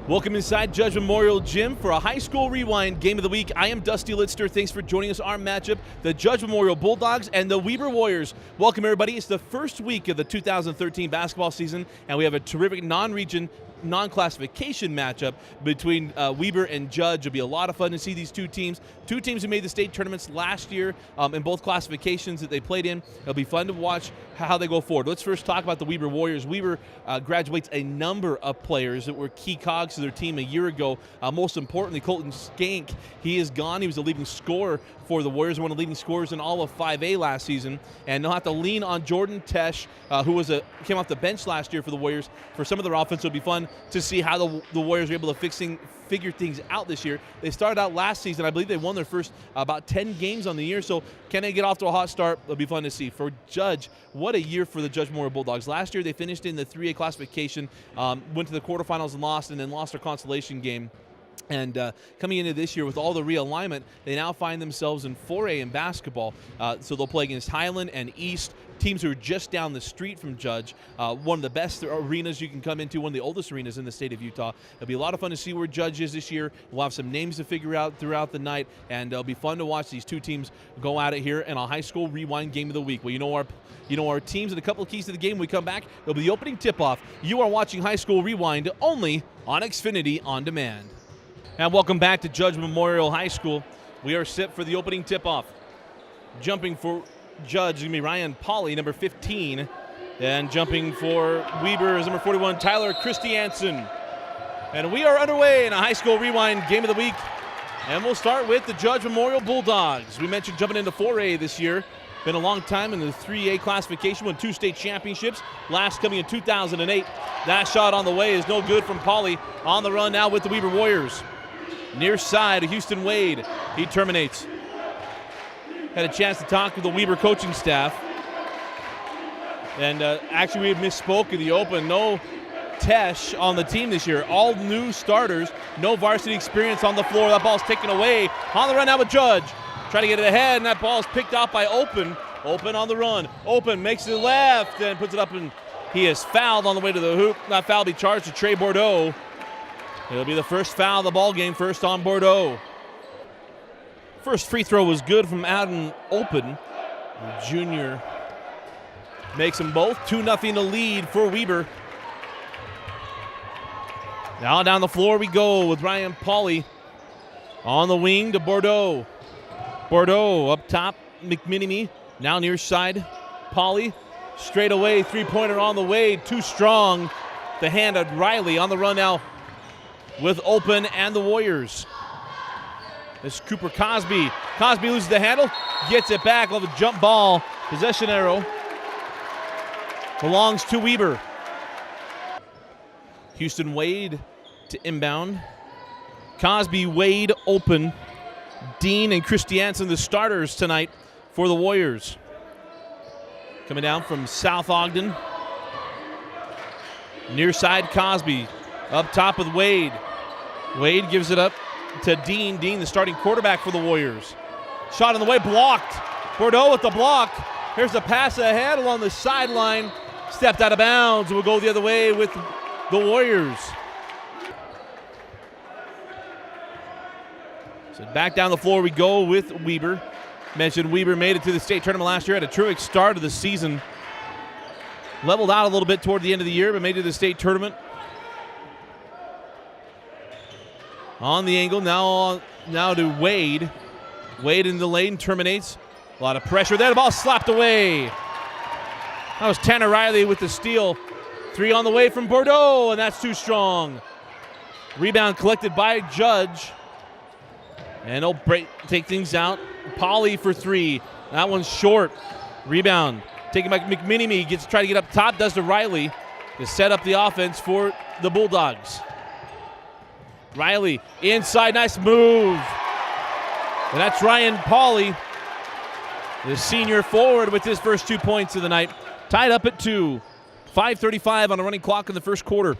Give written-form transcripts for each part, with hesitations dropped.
Welcome inside Judge Memorial Gym for a high school rewind game of the week. I am Dusty Litster. Thanks for joining us. Our matchup, the Judge Memorial Bulldogs and the Weber Warriors. Welcome, everybody. It's the first week of the 2013 basketball season, and we have a terrific non-region, non-classification matchup between Weber and Judge. It'll be a lot of fun to see these two teams who made the state tournaments last year in both classifications that they played in. It'll be fun to watch how they go forward. Let's first talk about the Weber Warriors. Weber graduates a number of players that were key cogs to their team a year ago. Most importantly, Colton Skank, he is gone. He was the leading scorer for the Warriors, one of the leading scorers in all of 5A last season, and they'll have to lean on Jordan Tesh, who came off the bench last year for the Warriors for some of their offense. It'll be fun to see how the Warriors are able to figure things out this year. They started out last season. I believe they won their first about 10 games on the year, so can they get off to a hot start? It'll be fun to see. For Judge, what a year for the Judge Memorial Bulldogs. Last year they finished in the 3A classification, went to the quarterfinals and lost their consolation game. And coming into this year with all the realignment, they now find themselves in 4A in basketball. So they'll play against Highland and East, teams who are just down the street from Judge. One of the best arenas you can come into, one of the oldest arenas in the state of Utah. It'll be a lot of fun to see where Judge is this year. We'll have some names to figure out throughout the night, and it'll be fun to watch these two teams go at it here in a high school rewind game of the week. Well, you know our teams and a couple of keys to the game. When we come back, it'll be the opening tip-off. You are watching High School Rewind only on Xfinity On Demand. And welcome back to Judge Memorial High School. We are set for the opening tip-off. Jumping for Judge is going to be Ryan Pauly, number 15. And jumping for Weber is number 41, Tyler Christiansen. And we are underway in a High School Rewind game of the week. And we'll start with the Judge Memorial Bulldogs. We mentioned jumping into 4A this year. Been a long time in the 3A classification, won 2 state championships, last coming in 2008. That shot on the way is no good from Pauly. On the run now with the Weber Warriors. Near side, Houston Wade, he terminates. Had a chance to talk with the Weber coaching staff. And actually we had misspoke in the open. No Tesh on the team this year. All new starters, no varsity experience on the floor. That ball's taken away. On the run now with Judge. Trying to get it ahead, and that ball is picked off by Open. Open on the run. Open makes it left and puts it up, and he is fouled on the way to the hoop. That foul will be charged to Trey Bordeaux. It'll be the first foul of the ball game, first on Bordeaux. First free throw was good from Adam Open. The junior makes them both. 2-0 to lead for Weber. Now down the floor we go with Ryan Pauly on the wing to Bordeaux. Bordeaux up top, McMinimy. Now near side, Pauly. Straight away, three-pointer on the way, too strong. The hand of Riley on the run now with Open and the Warriors. This is Cooper Cosby. Cosby loses the handle, gets it back. Love a jump ball. Possession arrow belongs to Weber. Houston Wade to inbound. Cosby, Wade, Open. Dean and Christiansen, the starters tonight for the Warriors. Coming down from South Ogden. Near side, Cosby. Up top with Wade. Wade gives it up to Dean. Dean, the starting quarterback for the Warriors. Shot on the way, blocked. Bordeaux with the block. Here's the pass ahead along the sideline. Stepped out of bounds. We'll go the other way with the Warriors. So back down the floor we go with Weber. Mentioned Weber made it to the state tournament last year, had a terrific start of the season. Leveled out a little bit toward the end of the year, but made it to the state tournament. On the angle, now to Wade. Wade in the lane, terminates. A lot of pressure there, the ball slapped away. That was Tanner Riley with the steal. 3 on the way from Bordeaux, and that's too strong. Rebound collected by Judge. And he'll take things out. Pauly for 3. That one's short. Rebound. Taken by McMinimy. Try to get up top. Does to Riley to set up the offense for the Bulldogs. Riley inside. Nice move. And that's Ryan Pauly, the senior forward, with his first 2 points of the night. Tied up at 2. 5:35 on the running clock in the first quarter.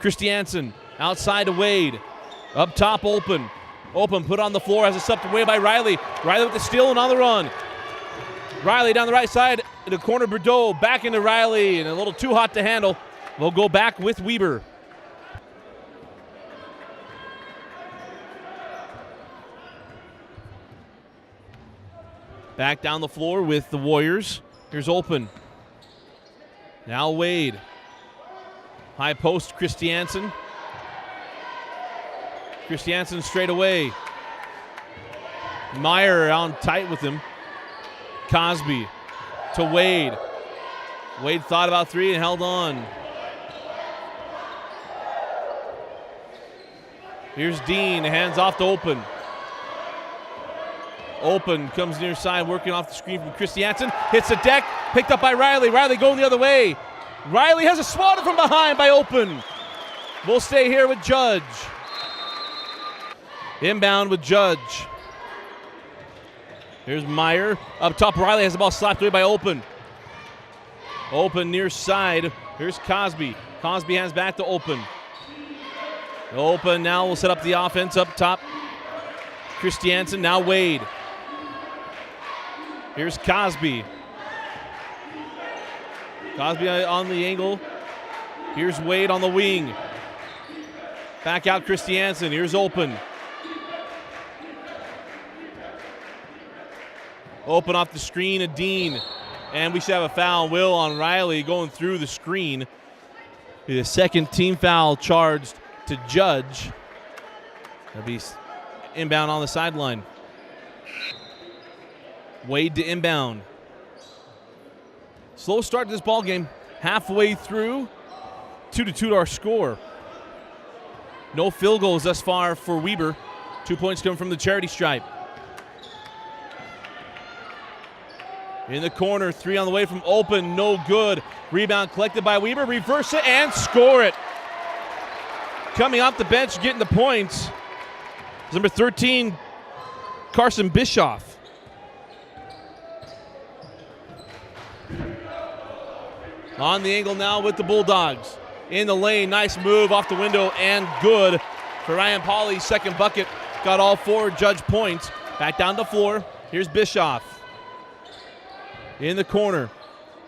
Christiansen outside to Wade. Up top, Open. Open put on the floor, has it swept away by Riley. Riley with the steal and on the run. Riley down the right side in the corner, Bordeaux back into Riley, and a little too hot to handle. They'll go back with Weber. Back down the floor with the Warriors. Here's Open. Now Wade. High post, Christiansen. Christiansen straight away. Meyer on tight with him. Cosby to Wade. Wade thought about three and held on. Here's Dean, hands off to Open. Open comes near side, working off the screen from Christiansen. Hits the deck, picked up by Riley. Riley going the other way. Riley has a swatted from behind by Open. We'll stay here with Judge. Inbound with Judge. Here's Meyer. Up top, Riley has the ball slapped away by Open. Open near side. Here's Cosby. Cosby hands back to Open. Open now will set up the offense up top. Christiansen, now Wade. Here's Cosby. Cosby on the angle. Here's Wade on the wing. Back out Christiansen. Here's Open. Open off the screen of Dean. And we should have a foul, Will, on Riley going through the screen. The second team foul charged to Judge. That'll be inbound on the sideline. Wade to inbound. Slow start to this ball game. Halfway through, 2-2 our score. No field goals thus far for Weber. 2 points coming from the charity stripe. In the corner, three on the way from Open, no good. Rebound collected by Weber, reverse it and score it. Coming off the bench, getting the points, is number 13, Carson Bischoff. On the angle now with the Bulldogs. In the lane, nice move off the window and good for Ryan Pauly's second bucket. Got all four Judge points. Back down the floor. Here's Bischoff. In the corner.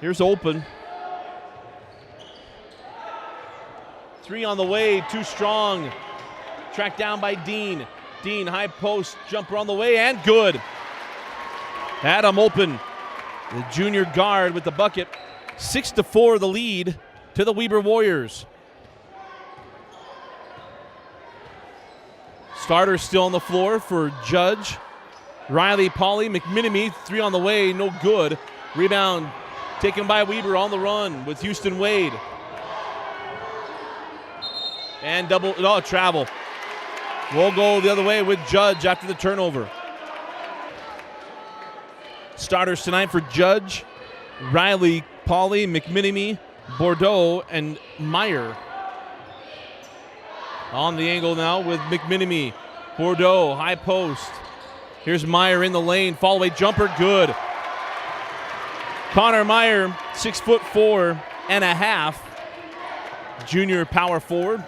Here's Open. Three on the way, too strong. Tracked down by Dean. Dean, high post, jumper on the way, and good. Adam Open, the junior guard with the bucket. 6-4 the lead to the Weber Warriors. Starters still on the floor for Judge. Riley, Pauly, McMenemy, three on the way, no good. Rebound taken by Weber on the run with Houston Wade. And travel. We'll go the other way with Judge after the turnover. Starters tonight for Judge. Riley, Pauly, McMenemy, Bordeaux, and Meyer. On the angle now with McMenemy. Bordeaux, high post. Here's Meyer in the lane. Fall away jumper, good. Connor Meyer, 6'4.5", junior power forward.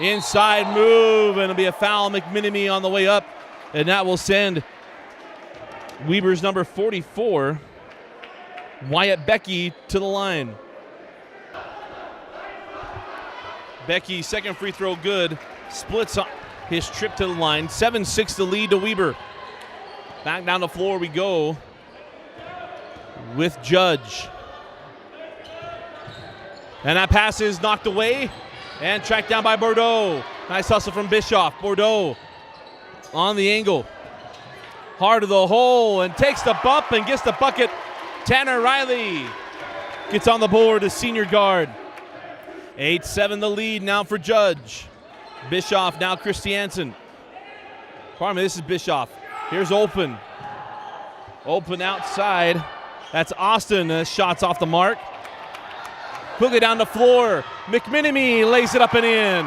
Inside move, and it'll be a foul. McMenemy on the way up, and that will send Weber's number 44, Wyatt Becky, to the line. Becky, second free throw good. Splits his trip to the line. 7-6 the lead to Weber. Back down the floor we go with Judge. And that pass is knocked away and tracked down by Bordeaux. Nice hustle from Bischoff. Bordeaux on the angle. Hard to the hole and takes the bump and gets the bucket. Tanner Riley gets on the board as senior guard. 8-7 the lead now for Judge. Bischoff, now Christiansen. Pardon me, this is Bischoff. Here's Open. Open outside. That's Austin. Shots off the mark. Quickly down the floor. McMenemy lays it up and in.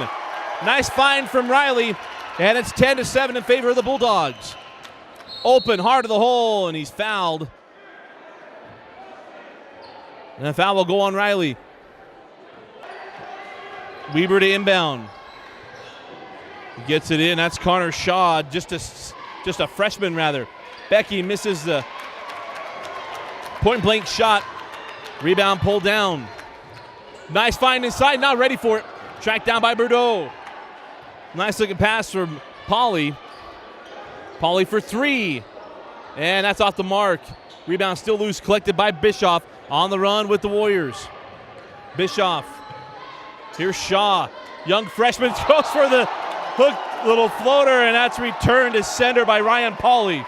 Nice find from Riley. And it's 10-7 in favor of the Bulldogs. Open, hard to the hole, and he's fouled. And the foul will go on Riley. Weber to inbound. He gets it in. That's Connor Shaw, just a freshman rather. Becky misses the point-blank shot. Rebound pulled down. Nice find inside, not ready for it. Tracked down by Bordeaux. Nice looking pass from Pauly. Pauly for three. And that's off the mark. Rebound still loose, collected by Bischoff on the run with the Warriors. Bischoff. Here's Shaw. Young freshman goes for the hook, little floater, and that's returned to center by Ryan Pauly.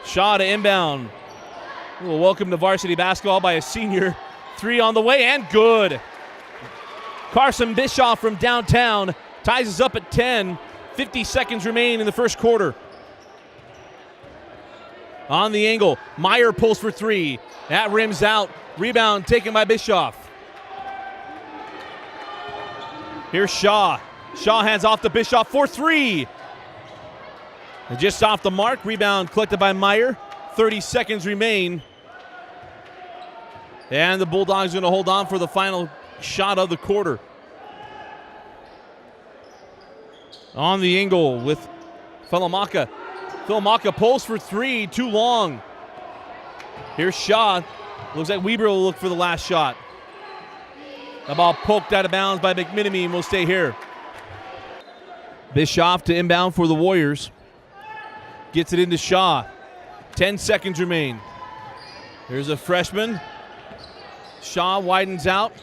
Shaw to inbound. A little welcome to varsity basketball by a senior. Three on the way, and good. Carson Bischoff from downtown ties us up at 10. 50 seconds remain in the first quarter. On the angle, Meyer pulls for three. That rims out. Rebound taken by Bischoff. Here's Shaw. Shaw hands off to Bischoff for three. And just off the mark. Rebound collected by Meyer. 30 seconds remain. And the Bulldogs are going to hold on for the final shot of the quarter. On the angle with Filamaka. Filamaka pulls for three, too long. Here's Shaw. Looks like Weber will look for the last shot. The ball poked out of bounds by McMenemy and will stay here. Bischoff to inbound for the Warriors. Gets it into Shaw. 10 seconds remain. Here's a freshman. Shaw widens out.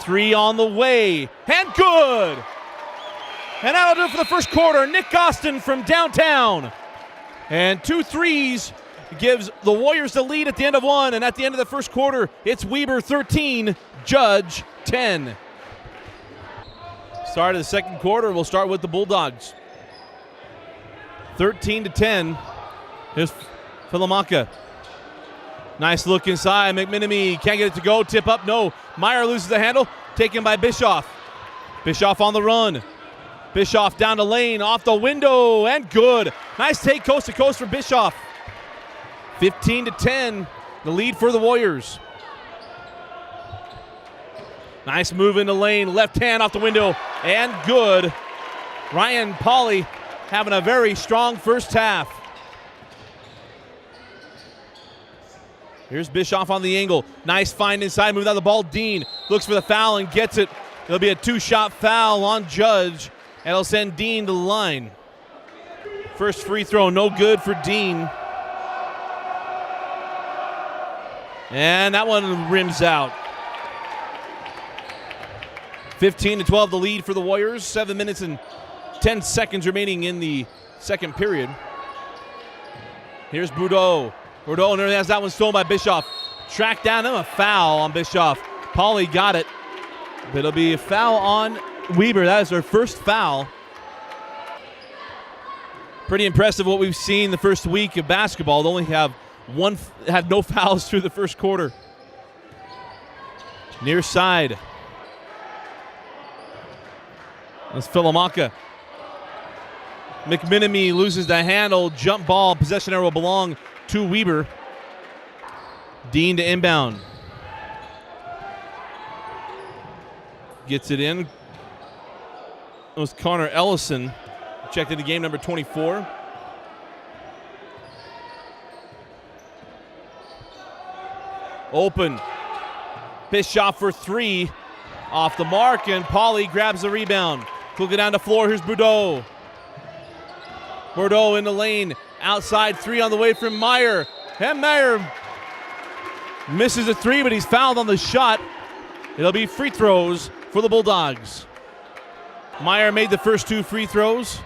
Three on the way. And good! And that'll do it for the first quarter. Nick Gostin from downtown. And 2 threes gives the Warriors the lead at the end of one. And at the end of the first quarter, it's Weber 13, Judge 10. Start of the second quarter, we'll start with the Bulldogs. 13-10. Here's Filamaka. Nice look inside. McMenemy can't get it to go. Tip up, no. Meyer loses the handle. Taken by Bischoff. Bischoff on the run. Bischoff down the lane, off the window, and good. Nice take coast to coast for Bischoff. 15-10, the lead for the Warriors. Nice move in the lane, left hand off the window, and good. Ryan Pauly having a very strong first half. Here's Bischoff on the angle. Nice find inside, moved out the ball. Dean looks for the foul and gets it. It'll be a 2-shot foul on Judge. And it'll send Dean to the line. First free throw, no good for Dean. And that one rims out. 15-12, the lead for the Warriors. 7 minutes and 10 seconds remaining in the second period. Here's Boudreau. Boudreau nearly has that one stolen by Bischoff. Tracked down him, a foul on Bischoff. Pauly got it. But it'll be a foul on Weber. That is their first foul. Pretty impressive what we've seen the first week of basketball. They only have no fouls through the first quarter. Near side. That's Filamaka. McMenemy loses the handle. Jump ball. Possession arrow will belong to Weber. Dean to inbound. Gets it in. It was Connor Ellison. Checked into game number 24. Open. Bischoff for three. Off the mark, and Pauly grabs the rebound. Took it down the floor. Here's Boudreau. Boudreau in the lane. Outside three on the way from Meyer. And Meyer misses a three, but he's fouled on the shot. It'll be free throws for the Bulldogs. Meyer made the first 2 free throws.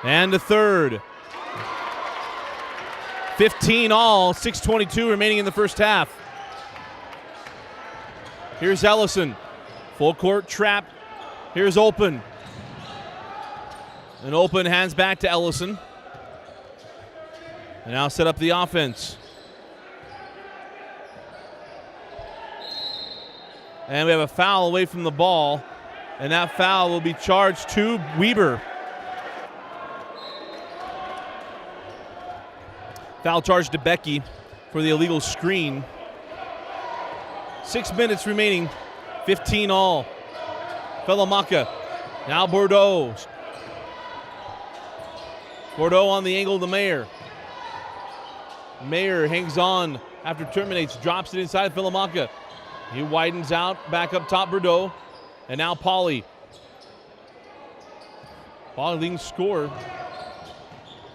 And the third. 15 all, 6:22 remaining in the first half. Here's Ellison. Full court trap. Here's Open. And Open hands back to Ellison. And now set up the offense. And we have a foul away from the ball. And that foul will be charged to Weber. Foul charge to Becky for the illegal screen. 6 minutes remaining, 15 all. Filamaka, now Bordeaux. Bordeaux on the angle to Mayer. Mayer hangs on after terminates, drops it inside Filamaka. He widens out, back up top Bordeaux. And now Pauly. Poly leading scorer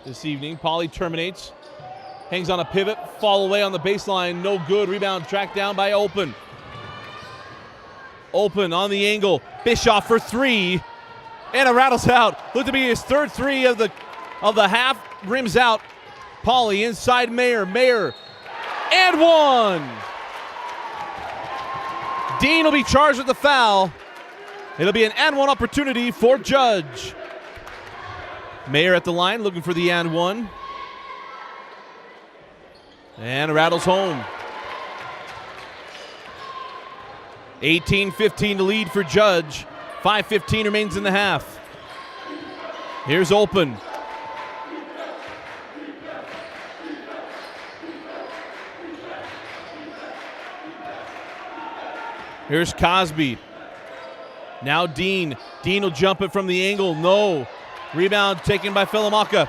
this evening. Poly terminates. Hangs on a pivot. Fall away on the baseline. No good. Rebound tracked down by Open. Open on the angle. Bischoff for three. And it rattles out. Looked to be his third three of the half. Rims out. Poly inside Mayer. Mayer. And one. Dean will be charged with the foul. It'll be an and one opportunity for Judge. Mayer at the line looking for the and one. And rattles home. 18-15 to lead for Judge. 5:15 remains in the half. Here's Open. Here's Cosby. Now Dean. Dean will jump it from the angle. No. Rebound taken by Filamaka.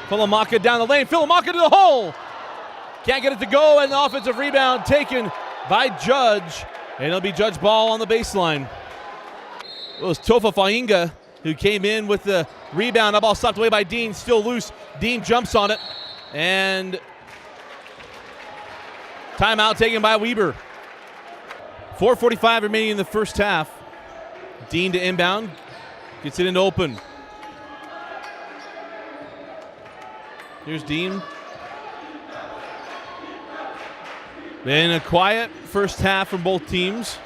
Filamaka down the lane. Filamaka to the hole. Can't get it to go, and the offensive rebound taken by Judge. And it'll be Judge ball on the baseline. It was Tofa Fainga who came in with the rebound. The ball stopped away by Dean. Still loose. Dean jumps on it. And timeout taken by Weber. 4:45 remaining in the first half. Dean to inbound. Gets it into Open. Here's Dean. Been a quiet first half from both teams.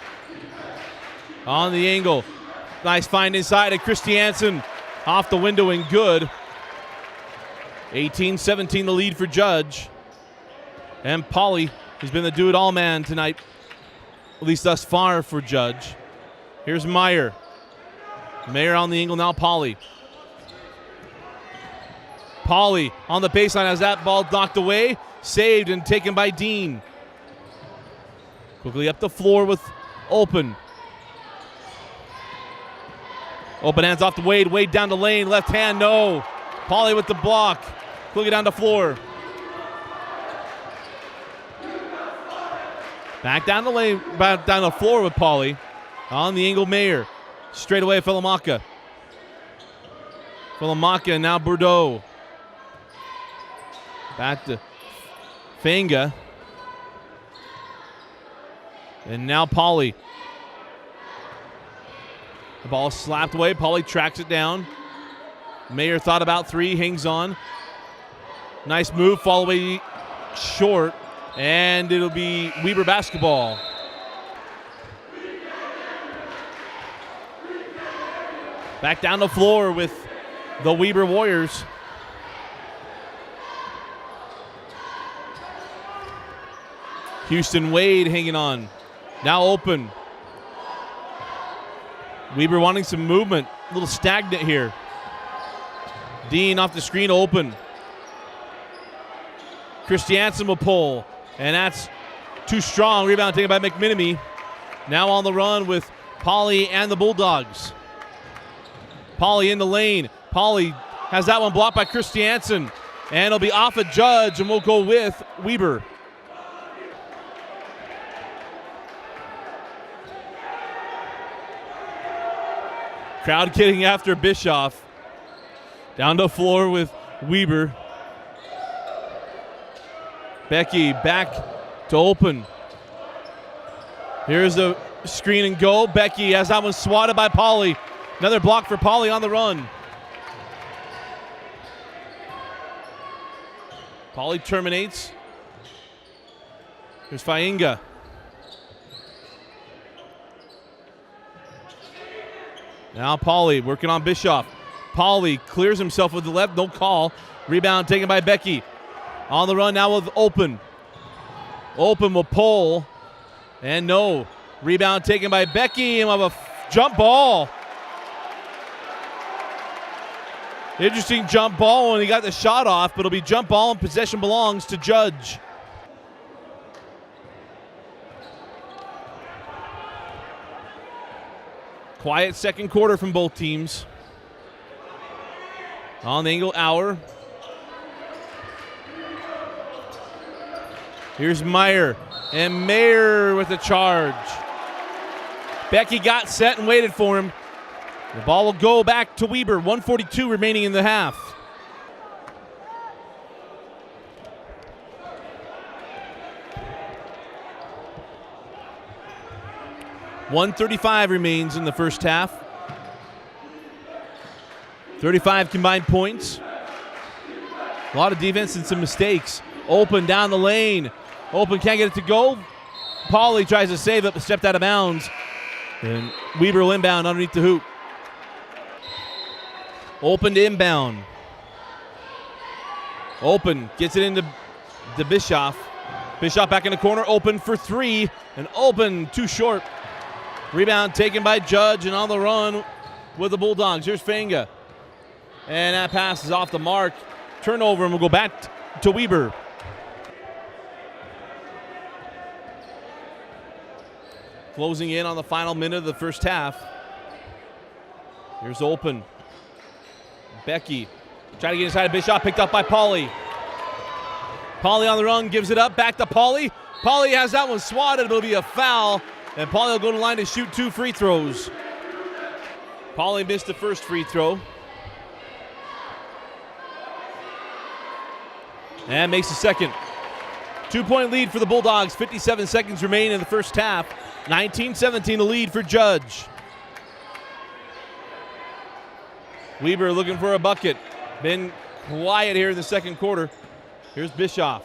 On the angle. Nice find inside of Christiansen. Off the window and good. 18-17 the lead for Judge. And Poly has been the do-it-all man tonight. At least thus far for Judge. Here's Meyer. Mayer on the angle now, Poly. Poly on the baseline as that ball knocked away. Saved and taken by Dean. Quickly up the floor with Open. Open hands off to Wade. Wade down the lane. Left hand, no. Poly with the block. Quickly down the floor. Back down the lane, back down the floor with Poly. On the angle, Mayer. Straight away, Filamaka. Filamaka, now Bordeaux. Back to Fanga. And now Poly. The ball slapped away. Poly tracks it down. Mayer thought about three, hangs on. Nice move, fall away short. And it'll be Weber basketball. Back down the floor with the Weber Warriors. Houston Wade hanging on. Now Open. Weber wanting some movement. A little stagnant here. Dean off the screen, Open. Christiansen will pull. And that's too strong. Rebound taken by McMenemy. Now on the run with Poly and the Bulldogs. Poly in the lane. Poly has that one blocked by Christiansen. And it'll be off a Judge, and we'll go with Weber. Crowd getting after Bischoff. Down the floor with Weber. Becky back to Open. Here's the screen and go. Becky has that one swatted by Poly. Another block for Poly on the run. Poly terminates. Here's Fainga. Now Poly working on Bischoff. Poly clears himself with the left, no call. Rebound taken by Becky. On the run now with Open. Open will pull. And no. Rebound taken by Becky and we'll have a jump ball. Interesting jump ball when he got the shot off, but it'll be jump ball and possession belongs to Judge. Quiet second quarter from both teams. On the angle, Auer. Here's Meyer. And Mayer with the charge. Becky got set and waited for him. The ball will go back to Weber. 1:42 remaining in the half. $1:35 remains in the first half. 35 combined points. A lot of defense and some mistakes. Open down the lane. Open can't get it to go. Pauly tries to save it, but stepped out of bounds. And Weber will inbound underneath the hoop. Open to inbound. Open gets it into Bischoff. Bischoff back in the corner. Open for three. And Open too short. Rebound taken by Judge and on the run with the Bulldogs. Here's Fanga. And that pass is off the mark. Turnover, and we'll go back to Weber. Closing in on the final minute of the first half. Here's Open. Becky trying to get inside of Bischoff, picked up by Pauly. Pauly on the run, gives it up, back to Pauly. Pauly has that one swatted, it'll be a foul. And Pauly will go to the line to shoot 2 free throws. Pauly missed the first free throw. And makes the second. 2-point lead for the Bulldogs. 57 seconds remain in the first half. 19-17 the lead for Judge. Weber looking for a bucket. Been quiet here in the second quarter. Here's Bischoff.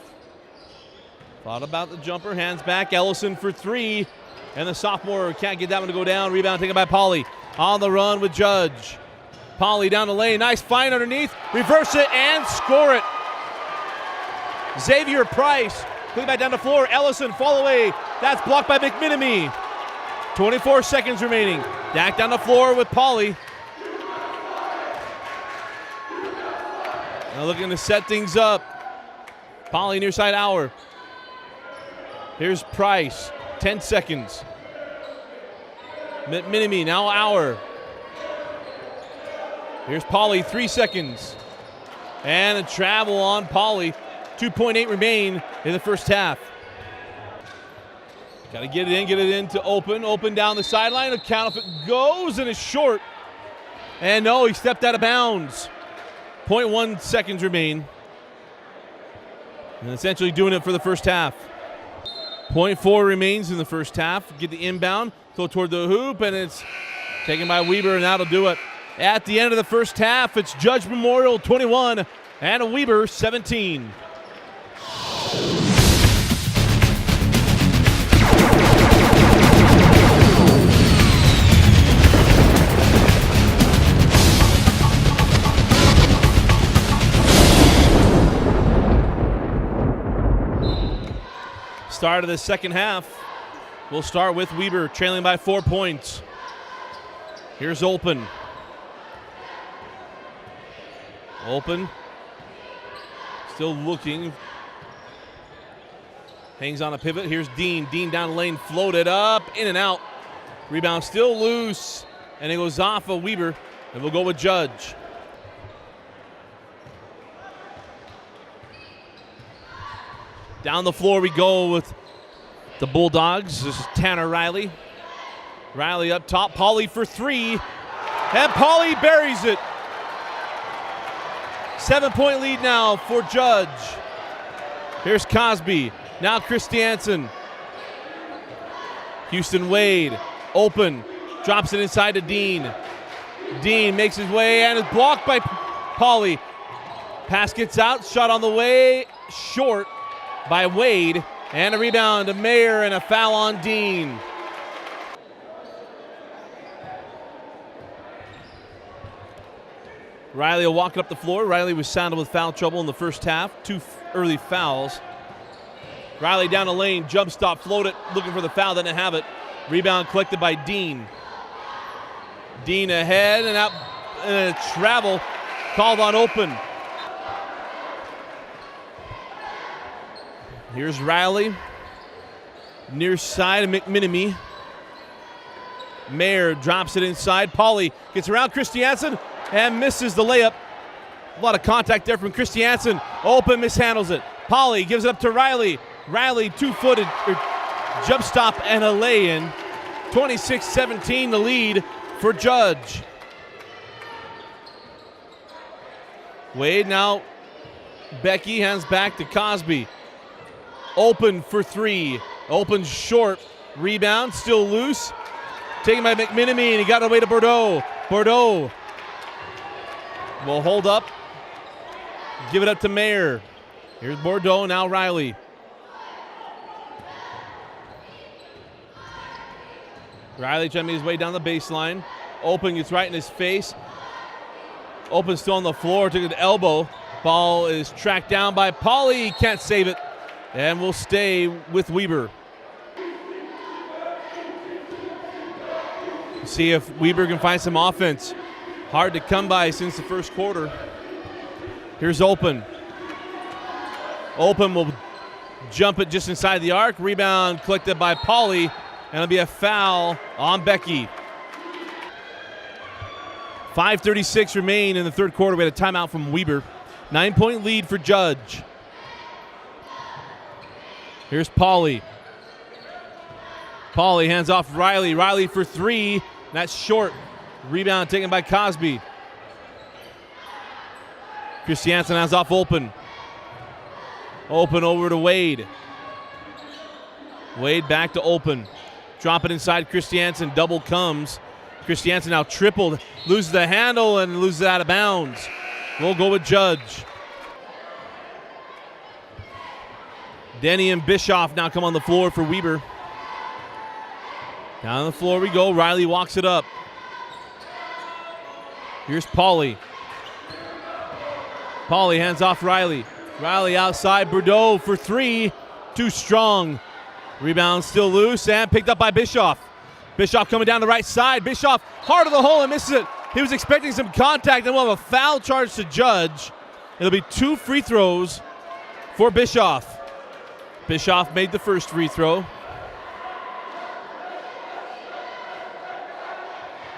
Thought about the jumper, hands back. Ellison for three. And the sophomore can't get that one to go down. Rebound taken by Pauly. On the run with Judge. Pauly down the lane. Nice find underneath. Reverse it and score it. Xavier Price. Put it back down the floor. Ellison fall away. That's blocked by McMenemy. 24 seconds remaining. Back down the floor with Pauly. Now looking to set things up. Pauly near side hour. Here's Price. 10 seconds. McMenemy now hour. Here's Pauly. 3 seconds. And a travel on Pauly. 2.8 remain in the first half. Got to get it in to Open. Open down the sideline. A count if it goes and it's short. And no, he stepped out of bounds. 0.1 seconds remain. And essentially doing it for the first half. 0.4 remains in the first half. Get the inbound, go toward the hoop, and it's taken by Weber, and that'll do it. At the end of the first half, it's Judge Memorial 21 and Weber 17. Start of the second half. We'll start with Weber trailing by 4 points. Here's Open. Open. Still looking. Hangs on a pivot. Here's Dean. Dean down the lane, floated up, in and out. Rebound still loose, and it goes off of Weber, and we'll go with Judge. Down the floor we go with the Bulldogs. This is Tanner Riley. Riley up top. Pauly for three. And Pauly buries it. 7-point lead now for Judge. Here's Cosby. Now Christiansen. Houston Wade. Open. Drops it inside to Dean. Dean makes his way and is blocked by Pauly. Pass gets out. Shot on the way. Short by Wade, and a rebound to Mayer and a foul on Dean. Riley will walk up the floor. Riley was sounded with foul trouble in the first half. 2 early fouls. Riley down the lane, jump stop, floated, looking for the foul, didn't have it. Rebound collected by Dean. Dean ahead and out, and a travel called on Open. Here's Riley. Near side of McMenemy. Mayer drops it inside. Pauly gets around Christiansen and misses the layup. A lot of contact there from Christiansen. Open mishandles it. Pauly gives it up to Riley. Riley two-footed jump stop and a lay-in. 26-17 the lead for Judge. Wade now. Becky hands back to Cosby. Open for three. Open short. Rebound, still loose. Taken by McMenemy, and he got away to Bordeaux. Bordeaux will hold up. Give it up to Mayer. Here's Bordeaux, now Riley. Riley trying to make his way down the baseline. Open gets right in his face. Open still on the floor, took an elbow. Ball is tracked down by Pauly, can't save it. And will stay with Weber. See if Weber can find some offense. Hard to come by since the first quarter. Here's Open. Open will jump it just inside the arc. Rebound collected by Pauly, and it'll be a foul on Becky. 5:36 remain in the third quarter. We had a timeout from Weber. 9-point lead for Judge. Here's Pauly. Pauly hands off Riley. Riley for three. That's short. Rebound taken by Cosby. Christiansen has off Open. Open over to Wade. Wade back to Open. Drop it inside Christiansen. Double comes. Christiansen now tripled. Loses the handle and loses it out of bounds. We'll go with Judge. Denny and Bischoff now come on the floor for Weber. Down the floor we go. Riley walks it up. Here's Pauly. Pauly hands off Riley. Riley outside. Bordeaux for three. Too strong. Rebound still loose and picked up by Bischoff. Bischoff coming down the right side. Bischoff hard of the hole and misses it. He was expecting some contact, and we'll have a foul charge to Judge. It'll be 2 free throws for Bischoff. Bischoff made the first free throw.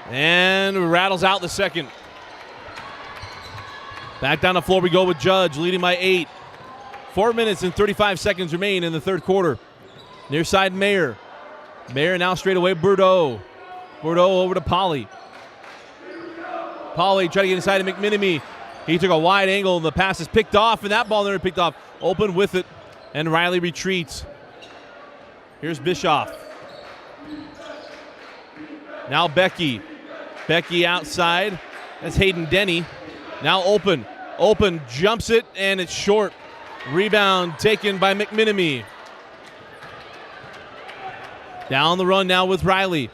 And rattles out the second. Back down the floor we go with Judge, leading by 8. 4 minutes and 35 seconds remain in the third quarter. Near side Mayer. Mayer now straight away Bordeaux. Bordeaux over to Pauly. Pauly trying to get inside of McMenemy. He took a wide angle and the pass is picked off, and that ball never picked off. Open with it, and Riley retreats. Here's Bischoff. Now Becky. Becky outside. That's Hayden Denny. Now Open. Open jumps it, and it's short. Rebound taken by McMenemy. Down the run now with Riley.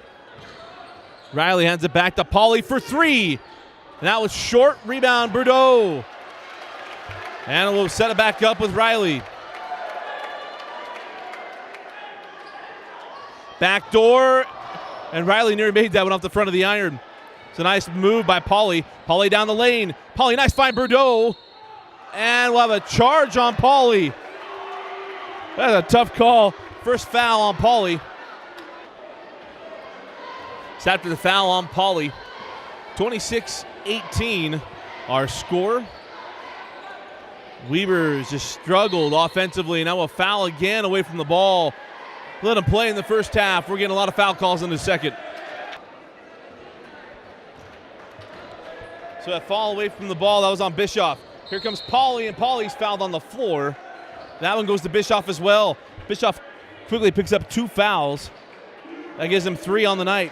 Riley hands it back to Pauly for three. And that was short. Rebound, Bordeaux. And we'll set it back up with Riley. Back door. And Riley nearly made that one off the front of the iron. It's a nice move by Pauly. Pauly down the lane. Pauly, nice find, Bordeaux. And we'll have a charge on Pauly. That's a tough call. First foul on Pauly. It's after the foul on Pauly. 26-18 our score. Weber's just struggled offensively. Now a foul again away from the ball. Let him play in the first half. We're getting a lot of foul calls in the second. So that fall away from the ball, that was on Bischoff. Here comes Pauly, and Pauly's fouled on the floor. That one goes to Bischoff as well. Bischoff quickly picks up 2 fouls. That gives him 3 on the night.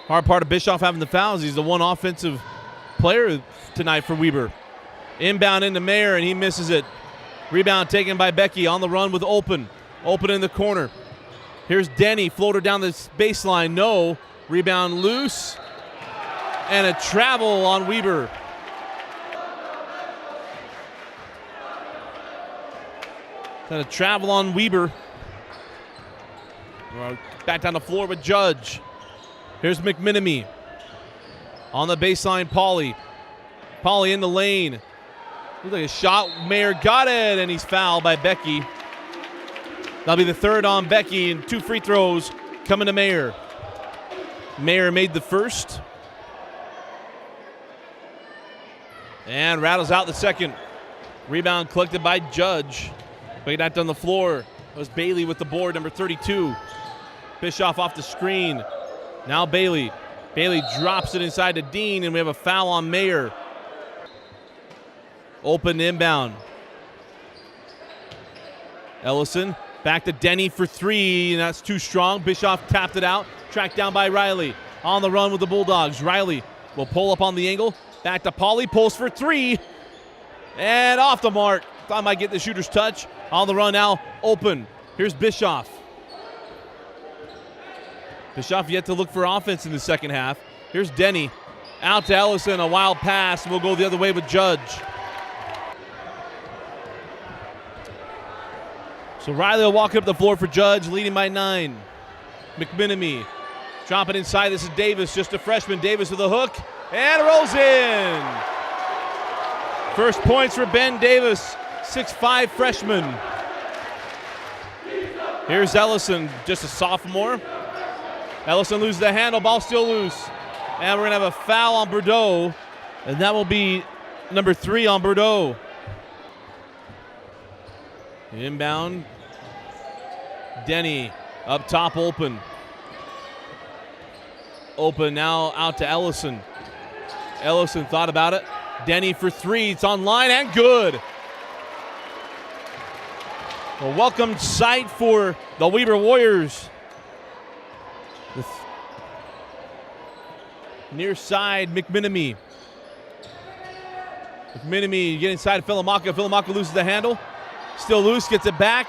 Hard part of Bischoff having the fouls, he's the one offensive player tonight for Weber. Inbound into Mayer, and he misses it. Rebound taken by Becky on the run with Open. Open in the corner. Here's Denny, floater down the baseline, no. Rebound loose. And a travel on Weber. And a travel on Weber. Back down the floor with Judge. Here's McMenemy. On the baseline, Pauly. Pauly in the lane. Looks like a shot. Mayer got it, and he's fouled by Becky. That'll be the third on Becky, and 2 free throws coming to Mayer. Mayer made the first. And rattles out the second. Rebound collected by Judge. Played that down the floor. It was Bailey with the board, number 32. Bischoff off the screen. Now Bailey. Bailey drops it inside to Dean, and we have a foul on Mayer. Open inbound. Ellison back to Denny for three, and that's too strong. Bischoff tapped it out. Tracked down by Riley. On the run with the Bulldogs. Riley will pull up on the angle. Back to Pauly. Pulls for three. And off the mark. Thought might get the shooter's touch. On the run now. Open. Here's Bischoff. Bischoff yet to look for offense in the second half. Here's Denny. Out to Ellison. A wild pass. We'll go the other way with Judge. So Riley will walk up the floor for Judge, leading by 9. McMenemy dropping inside. This is Davis, just a freshman. Davis with a hook, and it rolls in. First points for Ben Davis, 6'5" freshman. Here's Ellison, just a sophomore. Ellison loses the handle, ball still loose. And we're going to have a foul on Bordeaux, and that will be number 3 on Bordeaux. Inbound. Denny up top, open. Open now out to Ellison. Ellison thought about it. Denny for three. It's on line and good. A welcome sight for the Weber Warriors. Near side, McMenemy. McMenemy get inside Philimaka. Philimaka loses the handle. Still loose, gets it back.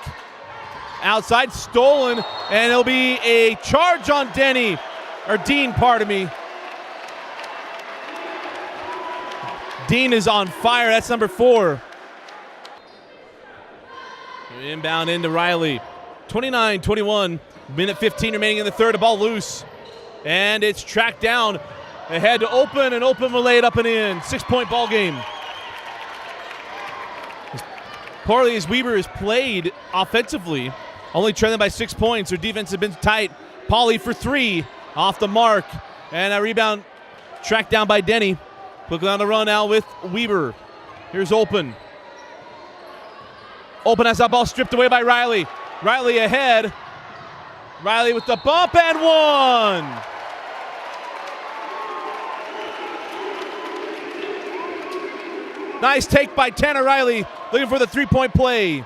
Outside, stolen, and it'll be a charge on Denny. Or Dean, pardon me. Dean is on fire. That's number 4. Inbound into Riley. 29-21. Minute 15 remaining in the third. The ball loose. And it's tracked down. Ahead to Open, and Open will lay it up and in. 6-point ball game. Poorly as Weber has played offensively, only trailing by 6 points. Their defense has been tight. Pauly for three, off the mark. And a rebound tracked down by Denny. Looking on the run now with Weber. Here's Open. Open has that ball stripped away by Riley. Riley ahead. Riley with the bump and one. Nice take by Tanner Riley, looking for the three-point play.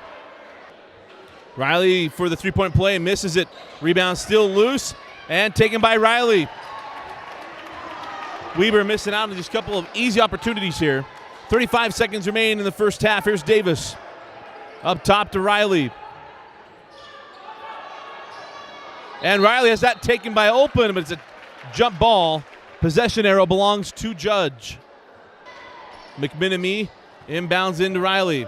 Riley for the three-point play, misses it. Rebound still loose and taken by Riley. Weber missing out on just a couple of easy opportunities here. 35 seconds remain in the first half. Here's Davis. Up top to Riley. And Riley has that taken by Open, but it's a jump ball. Possession arrow belongs to Judge. McMenemy inbounds into Riley.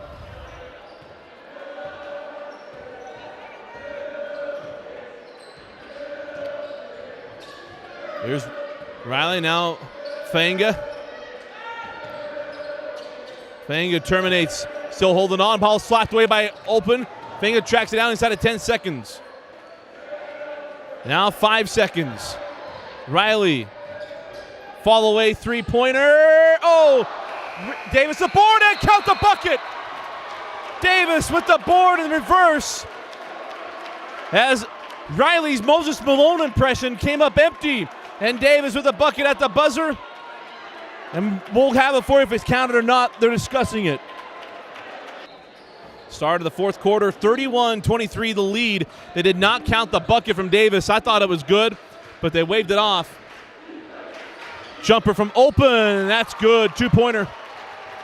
Here's Riley now. Fanga. Fanga terminates. Still holding on. Ball slapped away by Open. Fanga tracks it down inside of 10 seconds. Now 5 seconds. Riley. Fall away three-pointer. Oh! Davis the board and count the bucket. Davis with the board in reverse. As Riley's Moses Malone impression came up empty. And Davis with a bucket at the buzzer. And we'll have it for you if it's counted or not. They're discussing it. Start of the fourth quarter, 31-23 the lead. They did not count the bucket from Davis. I thought it was good, but they waved it off. Jumper from Open, that's good. Two-pointer.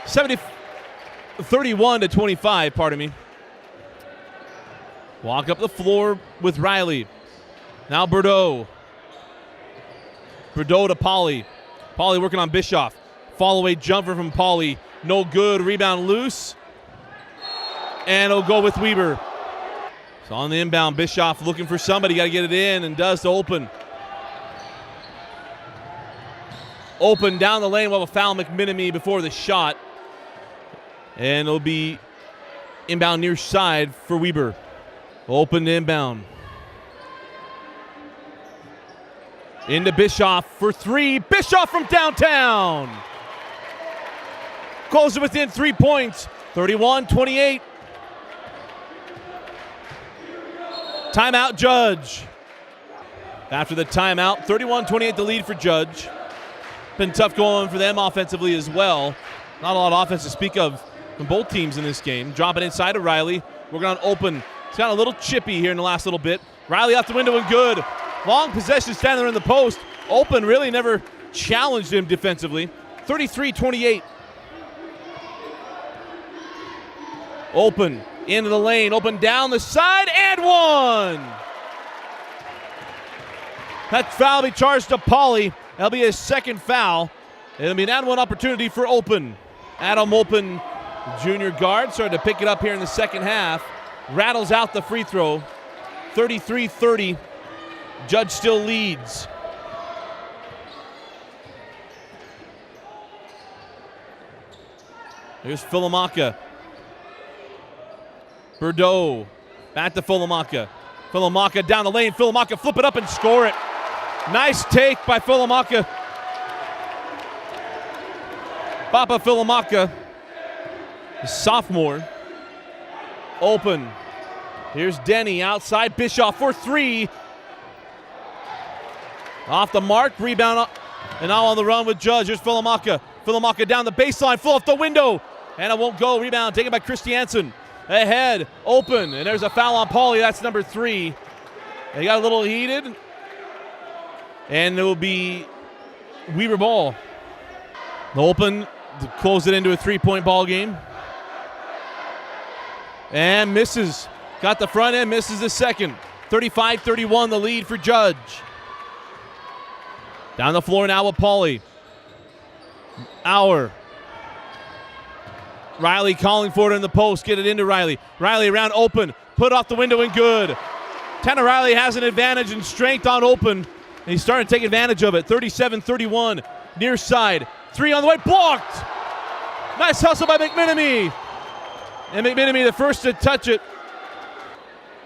31-25, pardon me. Walk up the floor with Riley. Now Bordeaux. Bordeaux to Pauly. Pauly working on Bischoff. Fall away jumper from Pauly. No good. Rebound loose. And it'll go with Weber. So on the inbound, Bischoff looking for somebody. Got to get it in, and does to Open. Open down the lane. We'll have a foul McMenemy before the shot. And it'll be inbound near side for Weber. Open to inbound. Into Bischoff for three. Bischoff from downtown. Closer within 3 points. 31-28. Timeout, Judge. After the timeout, 31-28 the lead for Judge. Been tough going for them offensively as well. Not a lot of offense to speak of from both teams in this game. Drop it inside to Riley. Working on Open. It's got a little chippy here in the last little bit. Riley out the window and good. Long possession standing there in the post. Open really never challenged him defensively. 33-28. Open into the lane. Open down the side and one. That foul will be charged to Pauly. That'll be his second foul. It'll be an and one opportunity for Open. Adam Open, junior guard, started to pick it up here in the second half. Rattles out the free throw. 33-30. Judge still leads. Here's Philamaka. Bordeaux. Back to Philamaka. Philamaka down the lane. Philamaka flip it up and score it. Nice take by Philamaka. Papa Philamaka, sophomore. Open. Here's Denny outside. Bischoff for three. Off the mark. Rebound. And now on the run with Judge. Here's Philamaka. Philamaka down the baseline. Full off the window. And it won't go. Rebound taken by Christiansen. Ahead. Open. And there's a foul on Pauly. That's number 3. They got a little heated. And it will be Weber ball. Open to close it into a 3-point ball game. And misses. Got the front end, misses the second. 35-31 the lead for Judge. Down the floor now with Pauly. Auer. Riley calling for it in the post. Get it into Riley. Riley around Open. Put off the window and good. Tanner Riley has an advantage in strength on Open. And he's starting to take advantage of it. 37-31. Near side. 3 on the way. Blocked. Nice hustle by McMenemy. And McMenemy the first to touch it.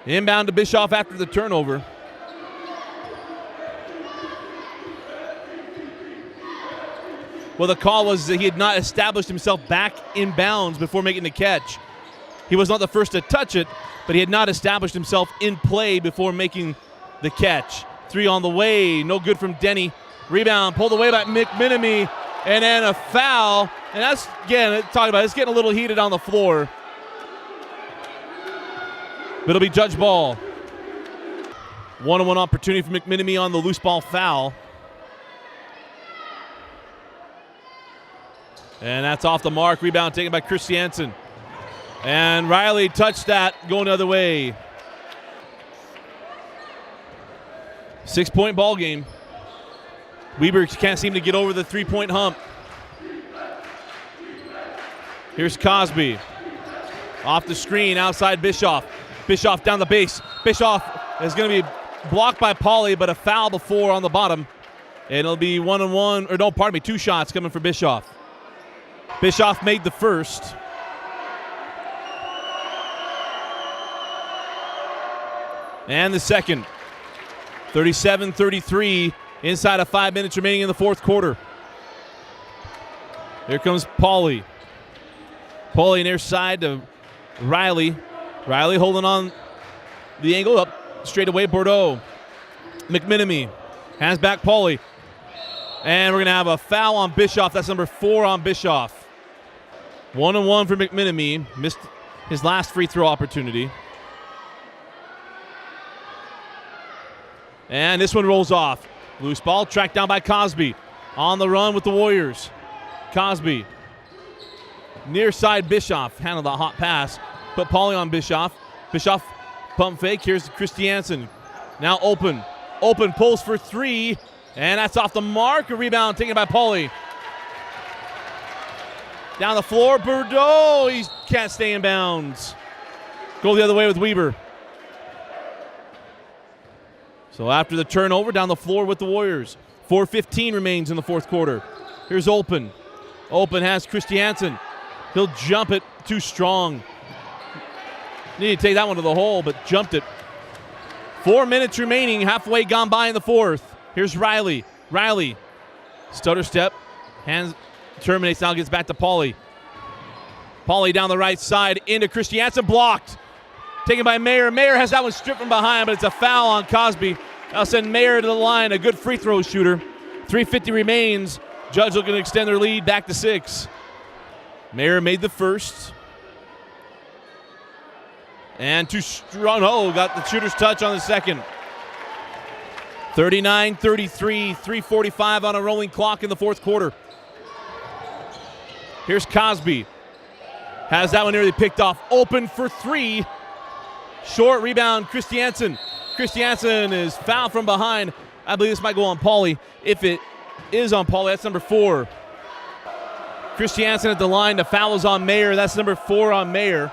Inbound to Bischoff after the turnover. Well, the call was that he had not established himself back in bounds before making the catch. He was not the first to touch it, but he had not established himself in play before making the catch. 3 on the way, no good from Denny. Rebound pulled away by McMenemy, and then a foul. And that's, again, talking about it's getting a little heated on the floor. But it'll be Judge ball. 1-on-1 opportunity for McMenemy on the loose ball foul. And that's off the mark. Rebound taken by Christiansen. And Riley touched that, going the other way. 6-point ball game. Weber can't seem to get over the 3-point hump. Here's Cosby. Off the screen, outside Bischoff. Bischoff down the base. Bischoff is going to be blocked by Pauly, but a foul before on the bottom. And it'll be 1-on-1, or no, pardon me, 2 shots coming for Bischoff. Bischoff made the first. And the second. 37-33, inside of 5 minutes remaining in the fourth quarter. Here comes Pauly. Pauly near side to Riley. Riley holding on the angle up straight away. Bordeaux. McMenemy hands back Pauly. And we're going to have a foul on Bischoff. That's number 4 on Bischoff. 1-on-1 for McMenemy. Missed his last free throw opportunity. And this one rolls off. Loose ball tracked down by Cosby. On the run with the Warriors. Cosby. Near side Bischoff. Handled the hot pass. Put Pauly on Bischoff. Bischoff pump fake. Here's Christiansen. Now Open. Open pulls for 3. And that's off the mark. A rebound taken by Pauly. Down the floor, Bordeaux. He can't stay in bounds. Go the other way with Weber. So after the turnover, down the floor with the Warriors. 4:15 remains in the fourth quarter. Here's Open. Open has Christiansen. He'll jump it. Too strong. Need to take that one to the hole, but jumped it. 4 minutes remaining, halfway gone by in the fourth. Here's Riley. Riley. Stutter step. Hands terminates, now gets back to Pauly. Pauly down the right side into Christiansen. Blocked. Taken by Mayer. Mayer has that one stripped from behind, but it's a foul on Cosby. That'll send Mayer to the line, a good free throw shooter. 3:50 remains. Judge looking to extend their lead back to 6. Mayer made the first. And too strong. Oh, got the shooter's touch on the second. 39-33, 3:45 on a rolling clock in the fourth quarter. Here's Cosby. Has that one nearly picked off. Open for three. Short rebound, Christiansen. Christiansen is fouled from behind. I believe this might go on Pauly. If it is on Pauly, that's number 4. Christiansen at the line. The foul is on Mayer. That's number 4 on Mayer.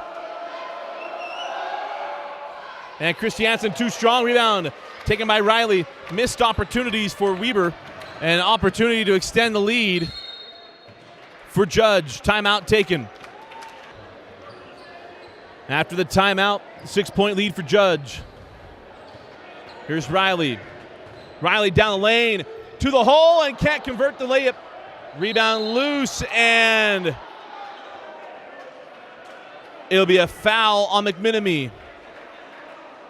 And Christiansen too strong. Rebound taken by Riley. Missed opportunities for Weber. An opportunity to extend the lead for Judge. Timeout taken. After the timeout, 6-point lead for Judge. Here's Riley. Riley down the lane to the hole and can't convert the layup. Rebound loose, and it'll be a foul on McMenemy.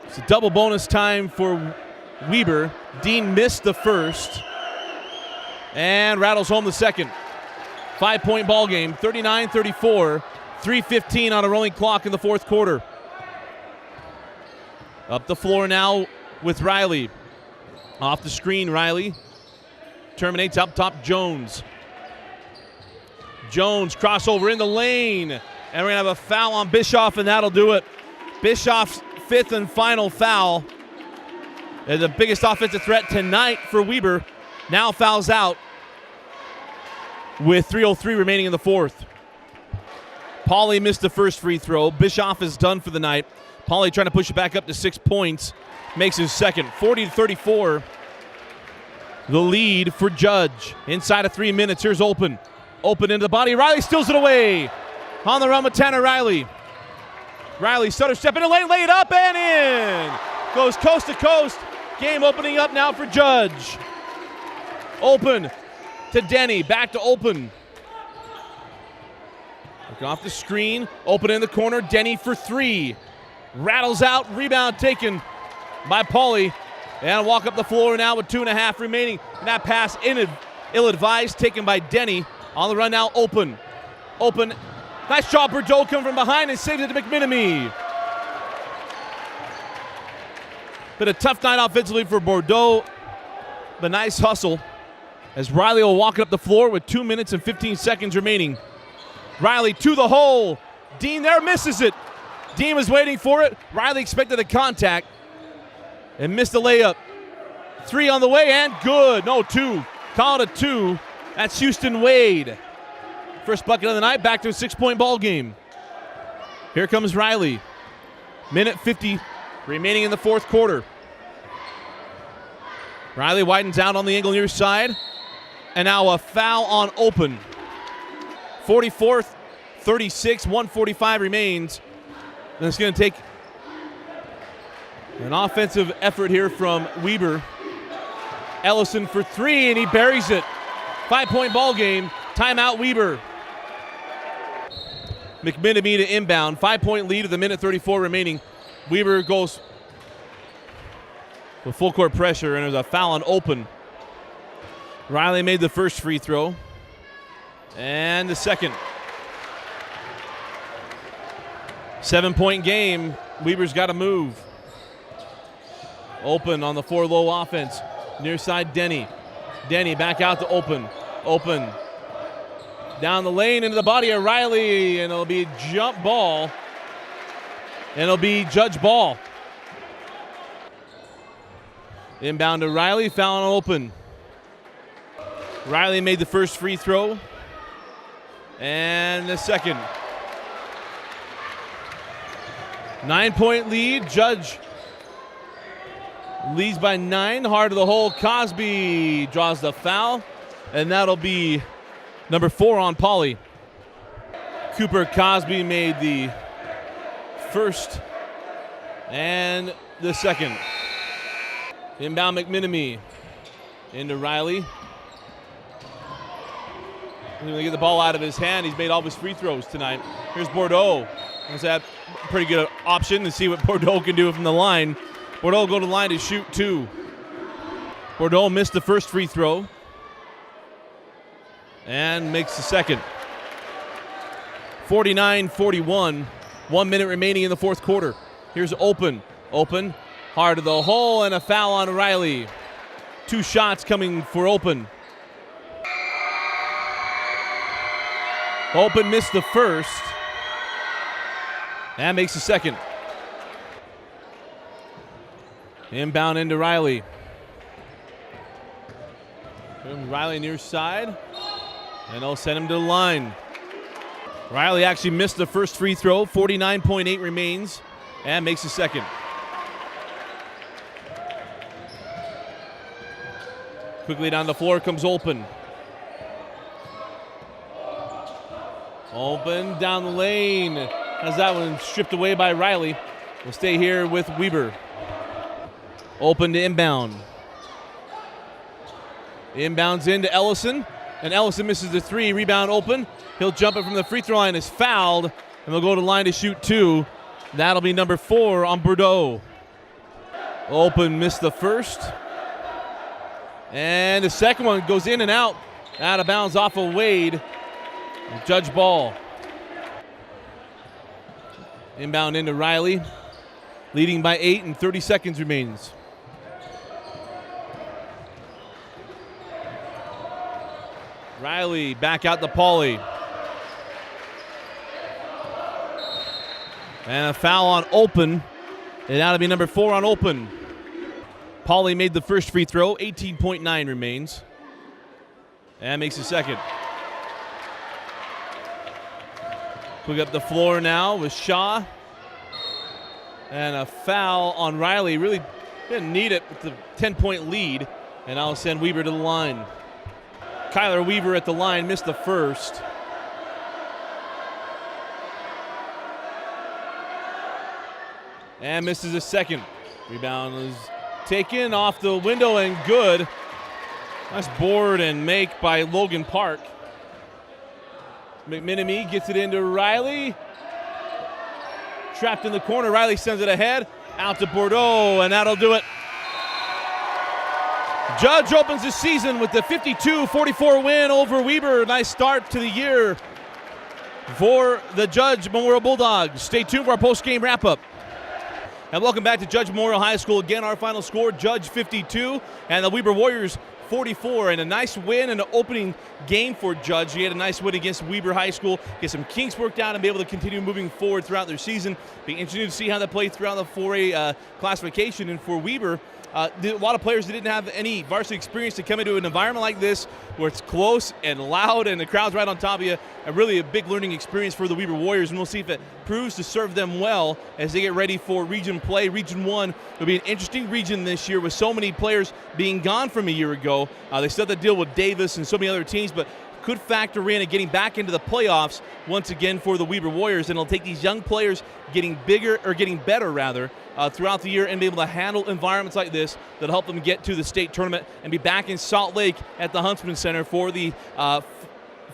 It's a double bonus time for Weber. Dean missed the first and rattles home the second. 5-point ball game, 39-34, 3:15 on a rolling clock in the fourth quarter. Up the floor now with Riley. Off the screen, Riley terminates up top. Jones. Jones crossover in the lane, and we're going to have a foul on Bischoff, and that'll do it. Bischoff's 5th and final foul. And the biggest offensive threat tonight for Weber now fouls out with 3:03 remaining in the fourth. Pauly missed the first free throw. Bischoff is done for the night. Pauly trying to push it back up to 6 points. Makes his second. 40-34. The lead for Judge. Inside of 3 minutes. Here's Open. Open into the body. Riley steals it away. On the run with Tanner Riley. Riley stutter step in the lane. Lay it up and in. Goes coast to coast. Game opening up now for Judge. Open to Denny. Back to Open. Looking off the screen. Open in the corner. Denny for 3. Rattles out. Rebound taken by Pauly. And walk up the floor now with 2.5 remaining. And that pass ill-advised, taken by Denny. On the run now, Open. Open. Nice job, Bordeaux coming from behind and saves it to McMenemy. Been a tough night offensively for Bordeaux. But nice hustle as Riley will walk up the floor with 2 minutes and 15 seconds remaining. Riley to the hole. Dean there misses it. Dean was waiting for it. Riley expected a contact and missed the layup. 3 on the way and good. No, 2. Call it a 2. That's Houston Wade. First bucket of the night, back to a 6-point ball game. Here comes Riley. Minute 50 remaining in the fourth quarter. Riley widens out on the angle near side. And now a foul on Open. 44th, 36, 1:45 remains. And it's going to take an offensive effort here from Weber. Ellison for 3, and he buries it. 5-point ball game. Timeout, Weber. McMenemy to inbound. 5-point lead with a minute 34 remaining. Weber goes with full court pressure, and there's a foul on Open. Riley made the first free throw. And the second. 7-point game. Weber's got to move. Open on the 4-low offense. Near side, Denny. Denny back out to Open. Open. Down the lane into the body of Riley, and it'll be a jump ball. And it'll be Judge ball. Inbound to Riley, foul on Open. Riley made the first free throw. And the second. 9-point lead. Judge leads by 9. Hard to the hole. Cosby draws the foul. And that'll be number 4 on Pauly. Cooper Cosby made the first and the second. Inbound McMenemy into Riley. He's going to get the ball out of his hand. He's made all of his free throws tonight. Here's Bordeaux. That's a pretty good option to see what Bordeaux can do from the line. Bordeaux will go to the line to shoot 2. Bordeaux missed the first free throw and makes the second. 49-41. 1 minute remaining in the fourth quarter. Here's Open. Open, hard to the hole, and a foul on Riley. 2 shots coming for Open. Open missed the first. And makes the second. Inbound into Riley. Riley near side. And they'll send him to the line. Riley actually missed the first free throw. 49.8 remains. And makes the second. Quickly down the floor comes Open. Open down the lane. Has that one stripped away by Riley. We'll stay here with Weber. Open to inbound. Inbounds into Ellison. And Ellison misses the 3. Rebound Open. He'll jump it from the free throw line. Is fouled. And they'll go to the line to shoot 2. That'll be number 4 on Bordeaux. Open missed the first. And the second one goes in and out. Out of bounds off of Wade. Judge ball. Inbound into Riley. Leading by 8 and 30 seconds remains. Riley back out to Pauly. And a foul on Open. And that'll be number 4 on Open. Pauly made the first free throw. 18.9 remains. And makes the second. Quick up the floor now with Shaw. And a foul on Riley. Really didn't need it with the 10-point lead. And I'll send Weber to the line. Kyler Weaver at the line, missed the first. And misses the second. Rebound is taken off the window and good. Nice board and make by Logan Park. McMenemy gets it into Riley. Trapped in the corner. Riley sends it ahead. Out to Bordeaux, and that'll do it. Judge opens the season with the 52-44 win over Weber. Nice start to the year for the Judge Memorial Bulldogs. Stay tuned for our post-game wrap-up. And welcome back to Judge Memorial High School. Again, our final score, Judge 52 and the Weber Warriors 44. And a nice win in the opening game for Judge. He had a nice win against Weber High School, get some kinks worked out and be able to continue moving forward throughout their season. Be interesting to see how they play throughout the 4A classification. And for Weber, a lot of players that didn't have any varsity experience to come into an environment like this where it's close and loud and the crowd's right on top of you. And really a big learning experience for the Weber Warriors, and we'll see if it proves to serve them well as they get ready for region play. Region 1 will be an interesting region this year with so many players being gone from a year ago. They still have to deal with Davis and so many other teams, but could factor in and getting back into the playoffs once again for the Weber Warriors. And it'll take these young players getting better throughout the year and be able to handle environments like this that'll help them get to the state tournament and be back in Salt Lake at the Huntsman Center for the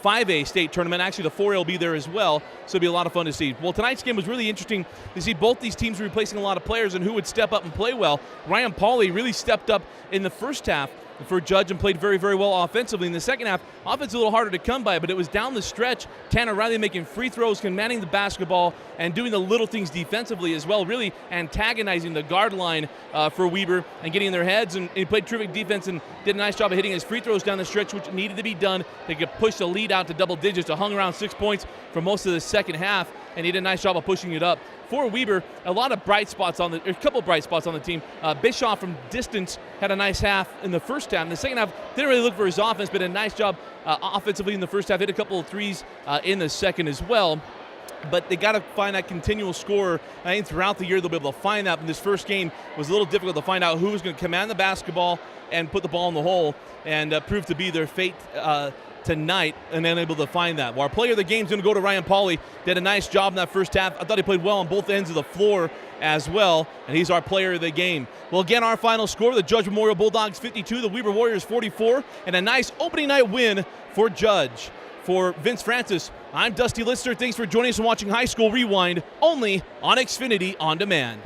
5A state tournament. Actually, the 4A will be there as well, so it'll be a lot of fun to see. Well, tonight's game was really interesting to see both these teams replacing a lot of players and who would step up and play well. Ryan Pauly really stepped up in the first half for Judge and played very, very well offensively. In the second half, offense a little harder to come by, but it was down the stretch. Tanner Riley making free throws, commanding the basketball, and doing the little things defensively as well, really antagonizing the guard line for Weber and getting in their heads. And he played terrific defense and did a nice job of hitting his free throws down the stretch, which needed to be done. They could push the lead out to double digits. It hung around 6 points for most of the second half, and he did a nice job of pushing it up. For Weber, a couple bright spots on the team. Bischoff from distance had a nice half in the first half. In the second half, didn't really look for his offense, but a nice job offensively in the first half. Hit a couple of threes in the second as well. But they got to find that continual scorer. I think throughout the year they'll be able to find that. And this first game was a little difficult to find out who was going to command the basketball and put the ball in the hole, and proved to be their fate tonight, and then able to find that. Well, our player of the game is going to go to Ryan Pauly. Did a nice job in that first half. I thought he played well on both ends of the floor as well, and he's our player of the game. Well, again, our final score, the Judge Memorial Bulldogs 52, the Weber Warriors 44, and a nice opening night win for Judge. For Vince Francis, I'm Dusty Lister. Thanks for joining us and watching High School Rewind, only on Xfinity On Demand.